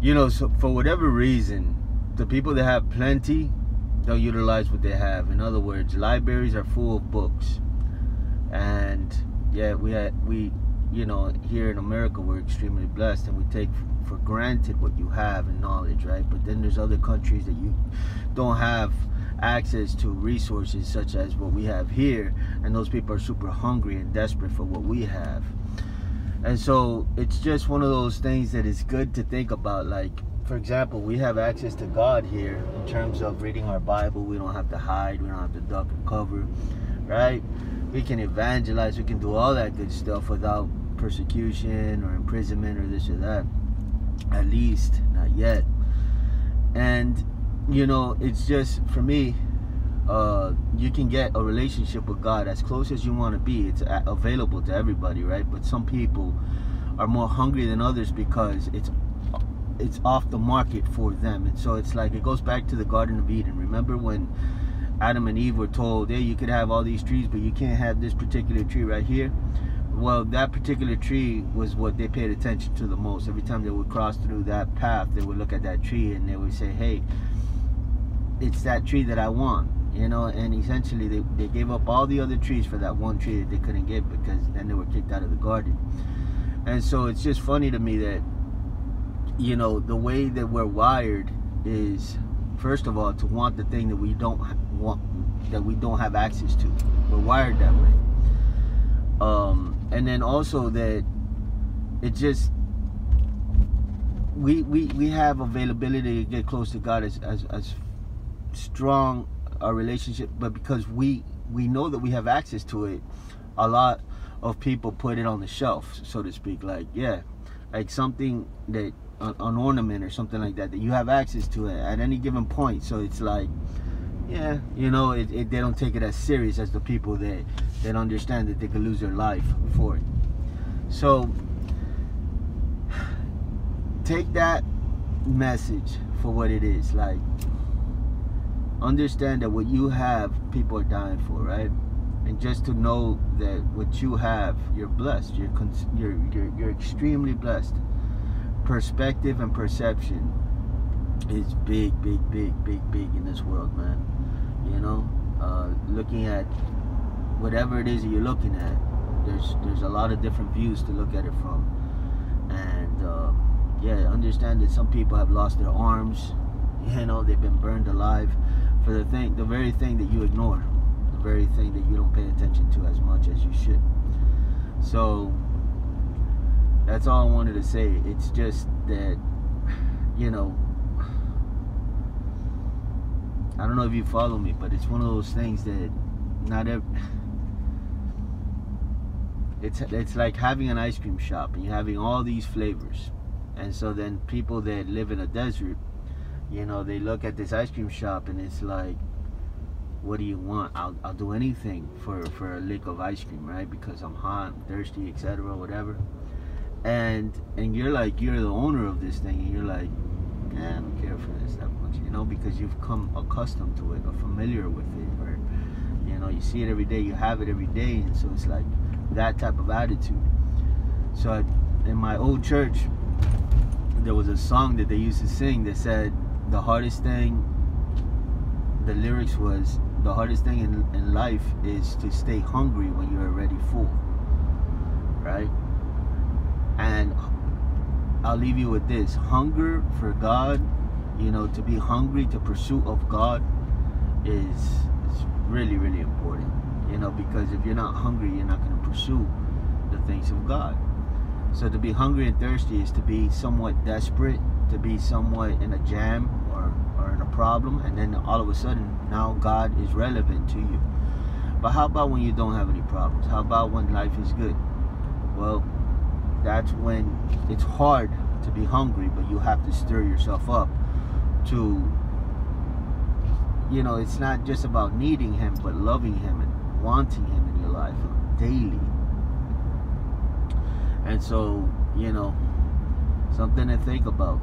you know, so for whatever reason, the people that have plenty don't utilize what they have. In other words, libraries are full of books, and yeah, we you know, here in America we're extremely blessed, and we take for granted what you have in knowledge, right? But then there's other countries that you don't have access to resources such as what we have here, and those people are super hungry and desperate for what we have. And so it's just one of those things that is good to think about. Like, for example, we have access to God here in terms of reading our Bible. We don't have to hide, we don't have to duck and cover, right? We can evangelize, we can do all that good stuff without persecution or imprisonment or this or that. At least not yet. And you know, it's just, for me, you can get a relationship with God as close as you want to be. It's available to everybody, right? But some people are more hungry than others because it's off the market for them. And so it's like, it goes back to the Garden of Eden. Remember when Adam and Eve were told, hey, you could have all these trees, but you can't have this particular tree right here? Well, that particular tree was what they paid attention to the most. Every time they would cross through that path, they would look at that tree and they would say, hey, it's that tree that I want, you know. And essentially they gave up all the other trees for that one tree that they couldn't get, because then they were kicked out of the garden. And so it's just funny to me that, you know, the way that we're wired is, first of all, to want the thing that we don't want, that we don't have access to. We're wired that way. And then also that it just, we have availability to get close to God as strong a relationship, but because we know that we have access to it, a lot of people put it on the shelf, so to speak. Like, yeah, like something that an ornament or something like that you have access to it at any given point. So it's like, yeah, you know, they don't take it as serious as the people that understand that they could lose their life for it. So take that message for what it is. Like, understand that what you have, people are dying for, right? And just to know that what you have, you're blessed. You're extremely blessed. Perspective and perception is big in this world, man. You know, looking at whatever it is that you're looking at, there's a lot of different views to look at it from. And yeah, understand that some people have lost their arms. You know, they've been burned alive for the very thing that you ignore, the very thing that you don't pay attention to as much as you should. So that's all I wanted to say. It's just that, you know, I don't know if you follow me, but it's one of those things that it's like having an ice cream shop and you're having all these flavors. And so then people that live in a desert, you know, they look at this ice cream shop and it's like, what do you want? I'll do anything for a lick of ice cream, right? Because I'm hot, I'm thirsty, etc., whatever. And you're like, you're the owner of this thing, and you're like, I don't care for this that much, you know, because you've come accustomed to it or familiar with it, or, you know, you see it every day, you have it every day. And so it's like that type of attitude. So in my old church, there was a song that they used to sing that said, the hardest thing, the lyrics was, the hardest thing in life is to stay hungry when you're already full, right? And I'll leave you with this: hunger for God, you know, to be hungry to pursuit of God is really important, you know, because if you're not hungry, you're not going to pursue the things of God. So to be hungry and thirsty is to be somewhat desperate, to be somewhat in a jam or in a problem, and then all of a sudden now God is relevant to you. But how about when you don't have any problems? How about when life is good? Well, that's when it's hard to be hungry, but you have to stir yourself up to, you know, it's not just about needing Him, but loving Him and wanting Him in your life daily. And so, you know, something to think about.